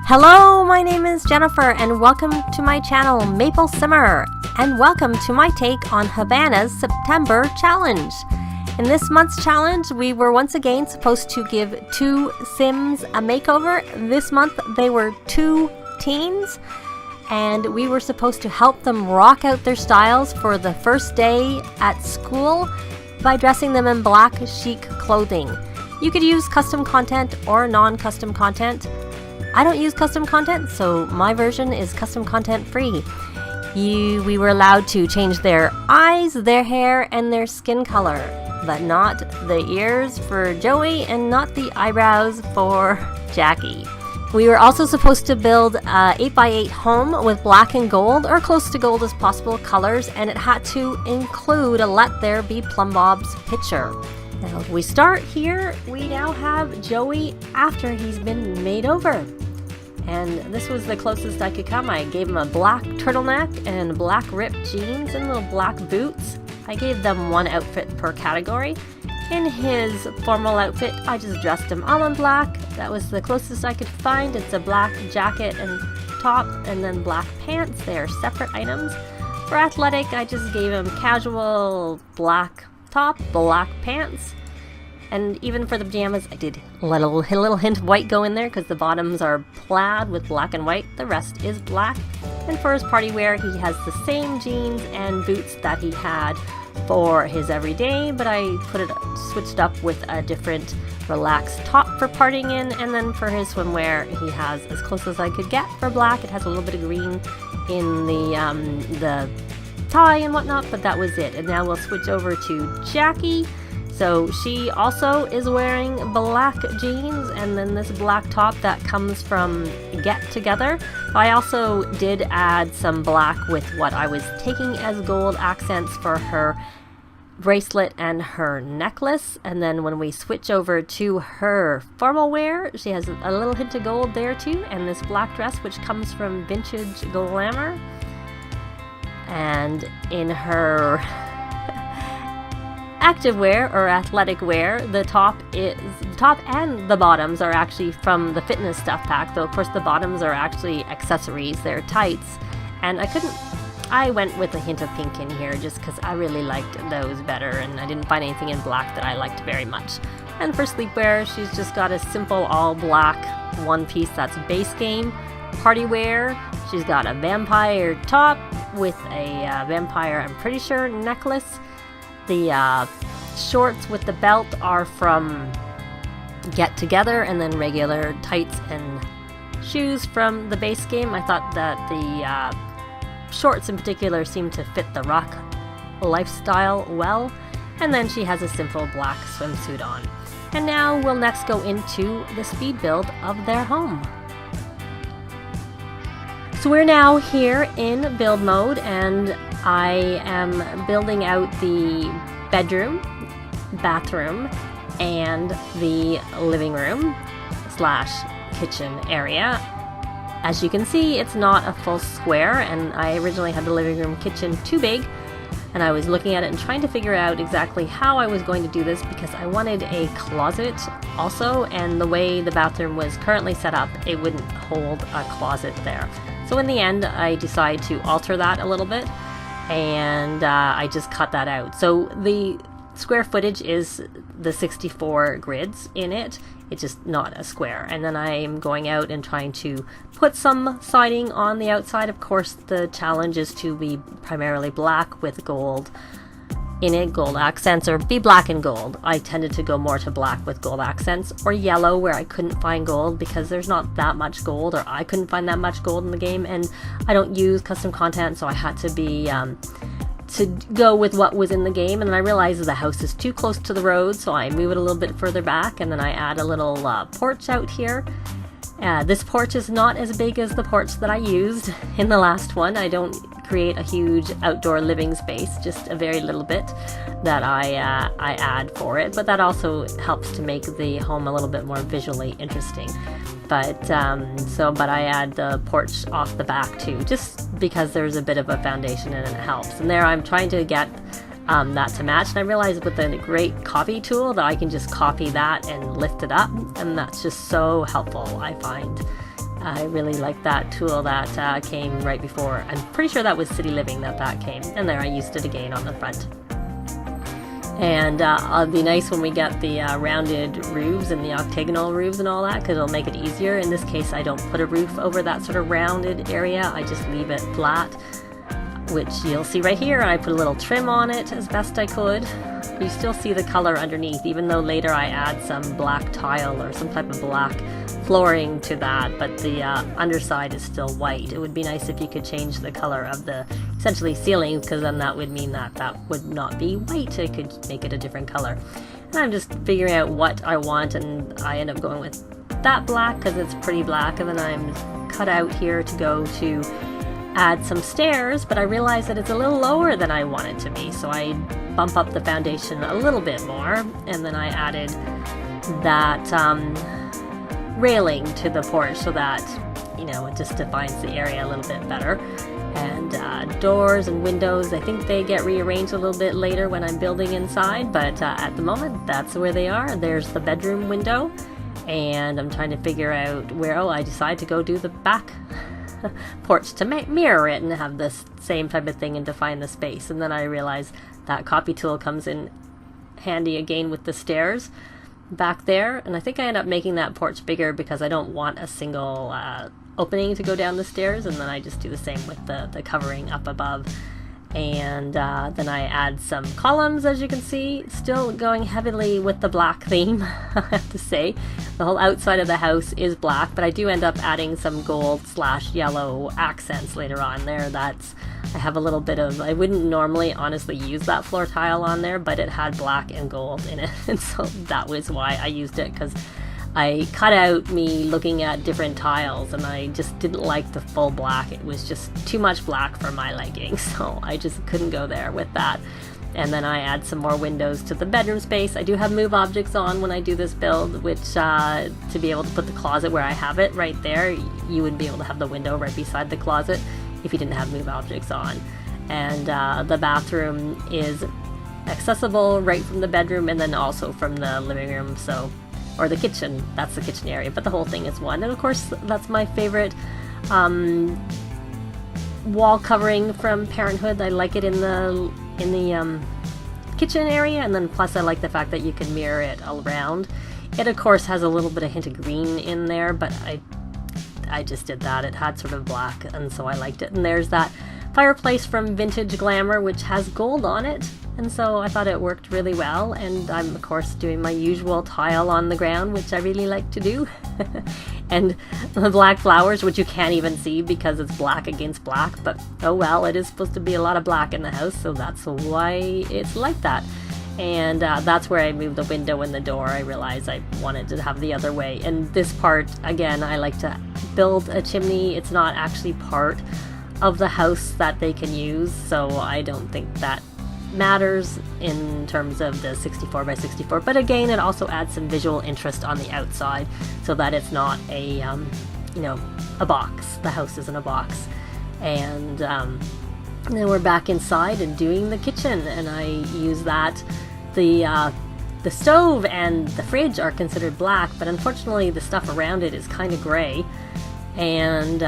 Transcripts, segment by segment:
Hello, my name is Jennifer and welcome to my channel MapleSimmer, and welcome to my take on Havana's September challenge. In this month's challenge, we were once again supposed to give 2 Sims a makeover. This month they were 2 teens, and we were supposed to help them rock out their styles for the first day at school by dressing them in black chic clothing. You could use custom content or non-custom content. I don't use custom content, so my version is custom content free. We were allowed to change their eyes, their hair, and their skin color, but not the ears for Joey and not the eyebrows for Jackie. We were also supposed to build a 8x8 home with black and gold, or close to gold as possible, colors, and it had to include a Let There Be Plumb Bob's picture. Now, if we start here, we now have Joey after he's been made over. And this was the closest I could come. I gave him a black turtleneck and black ripped jeans and little black boots. I gave them 1 outfit per category. In his formal outfit, I just dressed him all in black. That was the closest I could find. It's a black jacket and top, and then black pants. They are separate items. For athletic, I just gave him casual black top, black pants, and even for the pajamas I did a little hint of white go in there because the bottoms are plaid with black and white. The rest is black. And for his party wear, he has the same jeans and boots that he had for his everyday, but I switched up with a different relaxed top for partying in. And then for his swimwear, he has as close as I could get for black. It has a little bit of green in the tie and whatnot, but that was it. And now we'll switch over to Jackie. So she also is wearing black jeans and then this black top that comes from Get Together. I also did add some black with what I was taking as gold accents for her bracelet and her necklace. And then when we switch over to her formal wear, she has a little hint of gold there too, and this black dress which comes from Vintage Glamour. And in her active wear or athletic wear, the top and the bottoms are actually from the fitness stuff pack, though of course the bottoms are actually accessories. They're tights, and I went with a hint of pink in here just because I really liked those better, and I didn't find anything in black that I liked very much. And for sleepwear, she's just got a simple all black one piece that's base game. Party wear, she's got a vampire top with a vampire, I'm pretty sure, necklace. The shorts with the belt are from Get Together, and then regular tights and shoes from the base game. I thought that the shorts in particular seemed to fit the rock lifestyle well. And then she has a simple black swimsuit on. And now we'll next go into the speed build of their home. So we're now here in build mode, and I am building out the bedroom, bathroom, and the living room / kitchen area. As you can see, it's not a full square, and I originally had the living room kitchen too big, and I was looking at it and trying to figure out exactly how I was going to do this because I wanted a closet also, and the way the bathroom was currently set up, it wouldn't hold a closet there. So in the end, I decided to alter that a little bit, and I just cut that out. So the square footage is the 64 grids in it. It's just not a square. And then I'm going out and trying to put some siding on the outside. Of course, the challenge is to be primarily black with gold in it, gold accents, or be black and gold. I tended to go more to black with gold accents, or yellow where I couldn't find gold because there's not that much gold, or I couldn't find that much gold in the game, and I don't use custom content, so I had to be to go with what was in the game. And then I realized the house is too close to the road, so I move it a little bit further back, and then I add a little porch out here. This porch is not as big as the porch that I used in the last one. I don't create a huge outdoor living space, just a very little bit that I add for it, but that also helps to make the home a little bit more visually interesting. But I add the porch off the back too, just because there's a bit of a foundation and it helps. And there I'm trying to get that to match, and I realized with the great copy tool that I can just copy that and lift it up, and that's just so helpful, I find, I really like that tool that came right before. I'm pretty sure that was City Living that came. And there I used it again on the front. And it'll be nice when we get the rounded roofs and the octagonal roofs and all that, because it'll make it easier. In this case, I don't put a roof over that sort of rounded area. I just leave it flat, which you'll see right here. I put a little trim on it as best I could. You still see the color underneath, even though later I add some black tile or some type of black flooring to that, but the underside is still white. It would be nice if you could change the color of the essentially ceiling, because then that would mean that that would not be white. I could make it a different color. And I'm just figuring out what I want, and I end up going with that black because it's pretty black, and then I'm cut out here to go to add some stairs, but I realized that it's a little lower than I want it to be, so I bump up the foundation a little bit more, and then I added that railing to the porch so that, you know, it just defines the area a little bit better. And doors and windows, I think they get rearranged a little bit later when I'm building inside, but at the moment that's where they are. There's the bedroom window, and I'm trying to figure out where, I decide to go do the back porch to mirror it and have this same type of thing and define the space. And then I realize that copy tool comes in handy again with the stairs back there, and I think I end up making that porch bigger because I don't want a single opening to go down the stairs, and then I just do the same with the covering up above. And then I add some columns, as you can see, still going heavily with the black theme. I have to say the whole outside of the house is black, but I do end up adding some gold/yellow accents later on there. I have a little bit of, I wouldn't normally honestly use that floor tile on there, but it had black and gold in it, and so that was why I used it, because I cut out me looking at different tiles, and I just didn't like the full black. It was just too much black for my liking, so I just couldn't go there with that. And then I add some more windows to the bedroom space. I do have move objects on when I do this build, which to be able to put the closet where I have it right there, you would be able to have the window right beside the closet if you didn't have move objects on. And the bathroom is accessible right from the bedroom and then also from the living room, or the kitchen. That's the kitchen area, but the whole thing is one. And of course, that's my favorite wall covering from Parenthood. I like it in the kitchen area, and then plus I like the fact that you can mirror it all around. It of course has a little bit of hint of green in there, but I just did that. It had sort of black, and so I liked it. And there's that fireplace from Vintage Glamour, which has gold on it, and so I thought it worked really well. And I'm of course doing my usual tile on the ground, which I really like to do. And the black flowers, which you can't even see because it's black against black, but oh well, it is supposed to be a lot of black in the house, so that's why it's like that. And that's where I moved the window and the door. I realized I wanted to have the other way. And this part, again, I like to build a chimney. It's not actually part of the house that they can use, so I don't think that matters in terms of the 64 by 64. But again, it also adds some visual interest on the outside so that it's not a a box. The house isn't a box. And then we're back inside and doing the kitchen, and I use that. The stove and the fridge are considered black, but unfortunately the stuff around it is kind of gray. And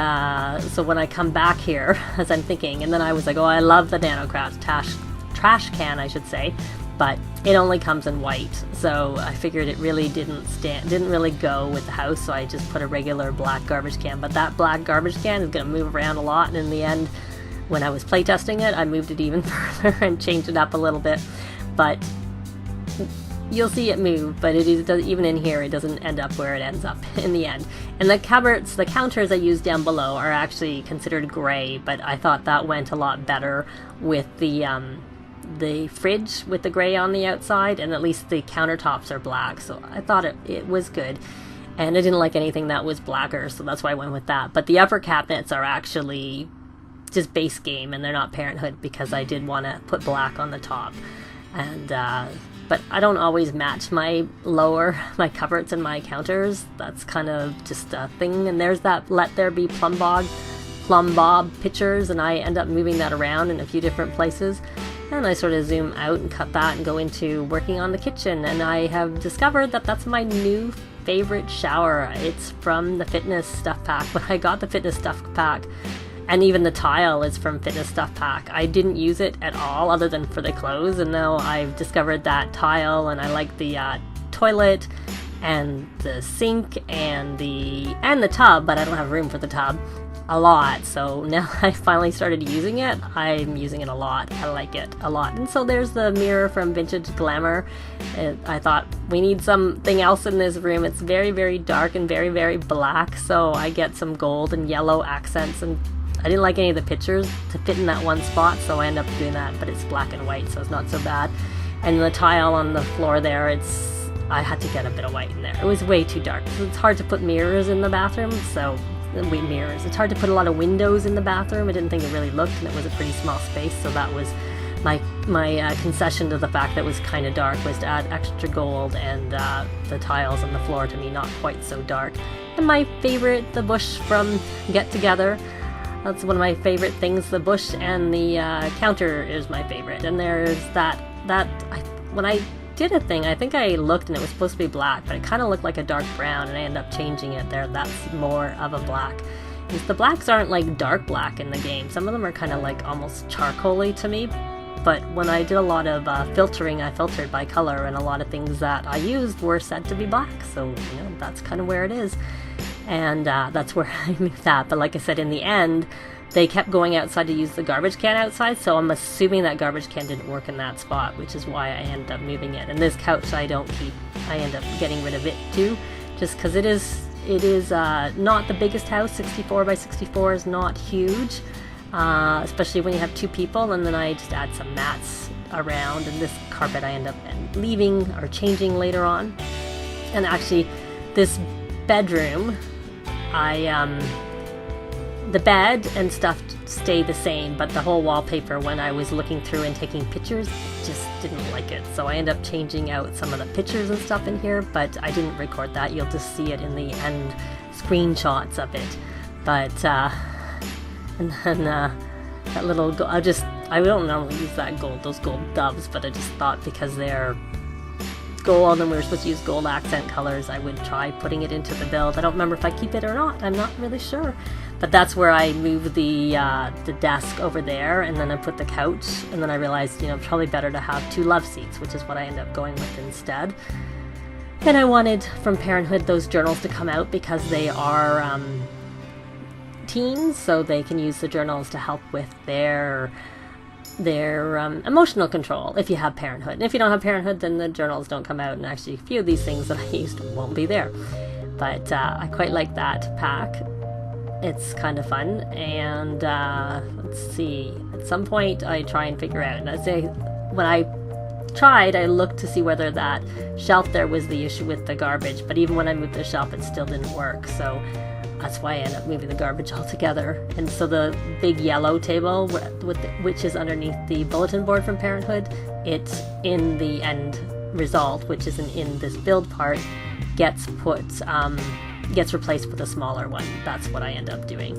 so when I come back here, as I'm thinking, and then I was like, I love the NanoCraft trash can, I should say, but it only comes in white, so I figured it really didn't really go with the house, so I just put a regular black garbage can. But that black garbage can is going to move around a lot, and in the end, when I was playtesting it, I moved it even further and changed it up a little bit. But you'll see it move, but even in here, it doesn't end up where it ends up in the end. And the cupboards, the counters I used down below are actually considered gray, but I thought that went a lot better with the fridge with the gray on the outside, and at least the countertops are black, so I thought it was good. And I didn't like anything that was blacker, so that's why I went with that. But the upper cabinets are actually just base game, and they're not Parenthood because I did want to put black on the top. And but I don't always match my cupboards and my counters. That's kind of just a thing. And there's that Let There Be Plumb Bob pictures, and I end up moving that around in a few different places. And I sort of zoom out and cut that and go into working on the kitchen. And I have discovered that that's my new favorite shower. It's from the Fitness Stuff Pack. When I got the Fitness Stuff Pack, and even the tile is from Fitness Stuff Pack, I didn't use it at all other than for the clothes, and now I've discovered that tile, and I like the toilet and the sink and the tub, but I don't have room for the tub a lot. So now I finally started using it. I'm using it a lot. I like it a lot. And so there's the mirror from Vintage Glamour. I thought we need something else in this room. It's very, very dark and very, very black, so I get some gold and yellow accents, and I didn't like any of the pictures to fit in that one spot, so I end up doing that, but it's black and white, so it's not so bad. And the tile on the floor there, I had to get a bit of white in there. It was way too dark. So it's hard to put mirrors in the bathroom, so mirrors. It's hard to put a lot of windows in the bathroom. I didn't think it really looked, and it was a pretty small space, so that was my concession to the fact that it was kind of dark, was to add extra gold and the tiles on the floor to me not quite so dark. And my favorite, the bush from Get Together. That's one of my favorite things. The bush and the counter is my favorite. And there's when I did a thing, I think I looked and it was supposed to be black, but it kind of looked like a dark brown, and I ended up changing it there. That's more of a black. Because the blacks aren't like dark black in the game. Some of them are kind of like almost charcoaly to me. But when I did a lot of filtering, I filtered by color, and a lot of things that I used were said to be black. So, that's kind of where it is. And that's where I moved that. But like I said, in the end, they kept going outside to use the garbage can outside, so I'm assuming that garbage can didn't work in that spot, which is why I ended up moving it. And this couch I don't keep. I end up getting rid of it too, just because it is not the biggest house. 64 by 64 is not huge, especially when you have two people. And then I just add some mats around, and this carpet I end up leaving or changing later on. And actually, this bedroom, the bed and stuff stay the same, but the whole wallpaper, when I was looking through and taking pictures, just didn't like it. So I ended up changing out some of the pictures and stuff in here, but I didn't record that. You'll just see it in the end screenshots of it. But and then that little I don't normally use that gold, those gold doves, but I just thought because they're gold and we were supposed to use gold accent colors, I would try putting it into the build. I don't remember if I keep it or not. I'm not really sure. But that's where I moved the desk over there, and then I put the couch, and then I realized, probably better to have two love seats, which is what I ended up going with instead. And I wanted from Parenthood those journals to come out because they are teens, so they can use the journals to help with their emotional control if you have Parenthood. And if you don't have Parenthood, then the journals don't come out, and actually a few of these things that I used won't be there. But I quite like that pack. It's kind of fun. And let's see, at some point I try and figure out, and I say when I tried, I looked to see whether that shelf there was the issue with the garbage, but even when I moved the shelf, it still didn't work. So that's why I ended up moving the garbage altogether. And so the big yellow table, which is underneath the bulletin board from Parenthood, it's in the end result, which isn't in this build part, gets replaced with a smaller one. That's what I end up doing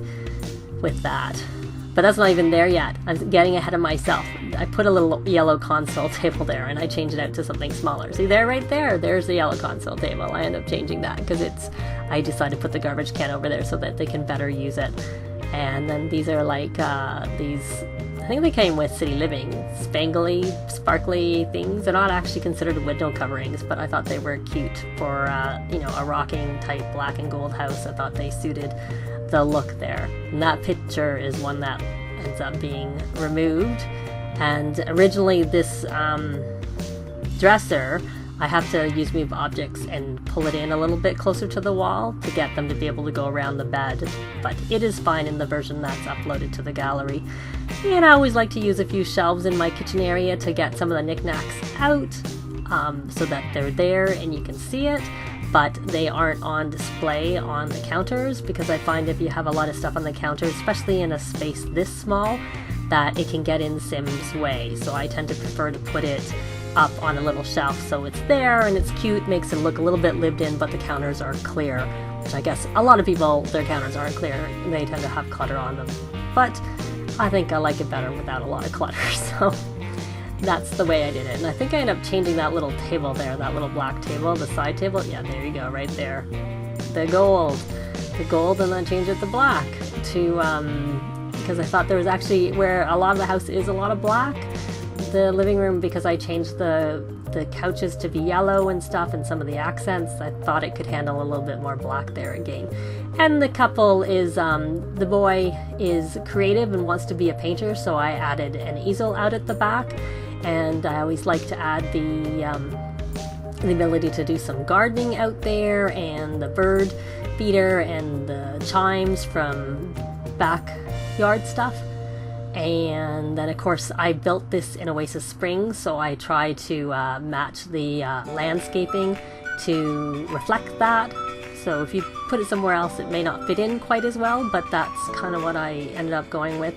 with that. But that's not even there yet. I'm getting ahead of myself. I put a little yellow console table there, and I changed it out to something smaller. See there, right there? There's the yellow console table. I end up changing that because I decided to put the garbage can over there so that they can better use it. And then these are like these, I think they came with City Living, spangly, sparkly things. They're not actually considered window coverings, but I thought they were cute for a Rockin type black and gold house. I thought they suited the look there. And that picture is one that ends up being removed. And originally this dresser, I have to use Move Objects and pull it in a little bit closer to the wall to get them to be able to go around the bed, but it is fine in the version that's uploaded to the gallery. And I always like to use a few shelves in my kitchen area to get some of the knickknacks out so that they're there and you can see it, but they aren't on display on the counters, because I find if you have a lot of stuff on the counter, especially in a space this small, that it can get in Sim's way. So I tend to prefer to put it up on a little shelf so it's there and it's cute, makes it look a little bit lived in, but the counters are clear, which I guess a lot of people, their counters aren't clear, they tend to have clutter on them, but I think I like it better without a lot of clutter. So that's the way I did it. And I think I ended up changing that little table there, that little black table, the side table. Yeah, there you go, right there. The gold, and then change it to black to, because I thought there was actually, where a lot of the house is a lot of black, the living room, because I changed the couches to be yellow and stuff, and some of the accents, I thought it could handle a little bit more black there again. And the couple is, the boy is creative and wants to be a painter, so I added an easel out at the back, and I always like to add the ability to do some gardening out there, and the bird feeder and the chimes from backyard stuff. And then of course I built this in Oasis Springs, so I try to match the landscaping to reflect that. So if you put it somewhere else it may not fit in quite as well, but that's kind of what I ended up going with,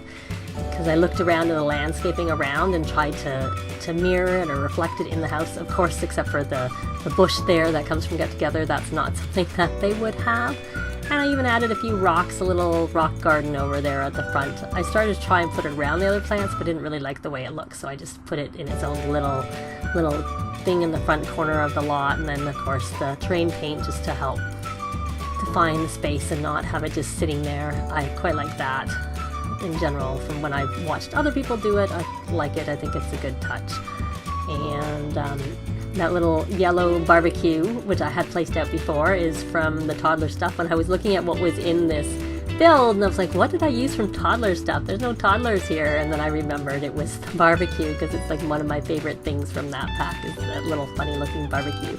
because I looked around at the landscaping around and tried to mirror it or reflect it in the house, of course, except for the bush there that comes from Get Together. That's not something that they would have. And I even added a few rocks, a little rock garden over there at the front. I started to try and put it around the other plants, but didn't really like the way it looked, so I just put it in its own little thing in the front corner of the lot, and then of course the terrain paint just to help define the space and not have it just sitting there. I quite like that in general. From when I've watched other people do it, I like it. I think it's a good touch. And that little yellow barbecue, which I had placed out before, is from the toddler stuff. When I was looking at what was in this build, and I was like, what did I use from toddler stuff? There's no toddlers here. And then I remembered it was the barbecue, because it's like one of my favorite things from that pack is that little funny looking barbecue,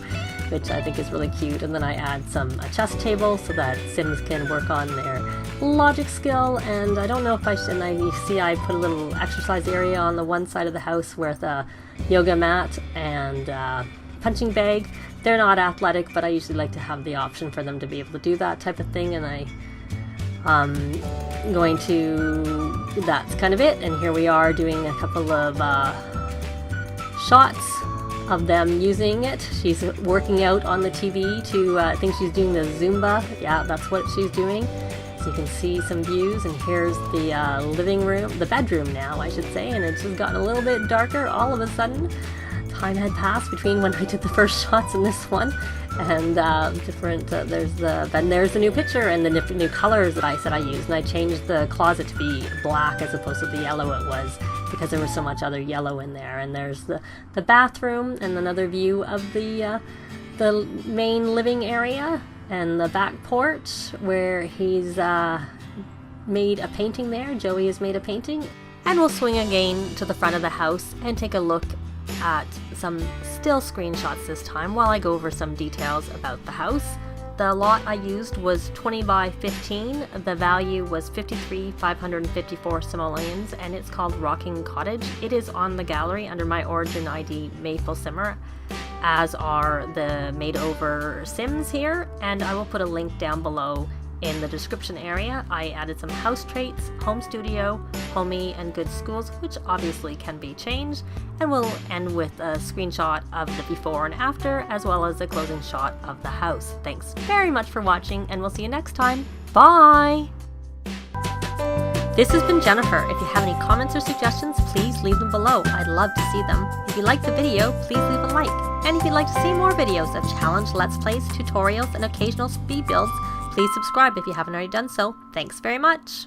which I think is really cute. And then I add a chess table so that Sims can work on their logic skill. And I don't know if I should, and you see I put a little exercise area on the one side of the house with a yoga mat and punching bag. They're not athletic, but I usually like to have the option for them to be able to do that type of thing, and that's kind of it. And here we are doing a couple of shots of them using it. She's working out on the TV to, I think she's doing the Zumba. Yeah, that's what she's doing. So you can see some views, and here's the living room, the bedroom now, I should say, and it's just gotten a little bit darker all of a sudden. Time had passed between when I did the first shots and this one, and there's the new picture and the new colors that I said I used, and I changed the closet to be black as opposed to the yellow it was, because there was so much other yellow in there. And there's the bathroom and another view of the main living area, and the back porch where he's made a painting there. Joey has made a painting. And we'll swing again to the front of the house and take a look at some still screenshots this time while I go over some details about the house. The lot I used was 20 by 15. The value was 53,554 simoleons, and it's called Rockin Cottage. It is on the gallery under my origin ID MapleSimmer, as are the made over Sims here, and I will put a link down below in the description area. I added some house traits, home studio, homey, and good schools, which obviously can be changed, and we'll end with a screenshot of the before and after, as well as a closing shot of the house. Thanks very much for watching, and we'll see you next time. Bye! This has been Jennifer. If you have any comments or suggestions, please leave them below. I'd love to see them. If you liked the video, please leave a like. And if you'd like to see more videos of challenge, let's plays, tutorials, and occasional speed builds, please subscribe if you haven't already done so. Thanks very much!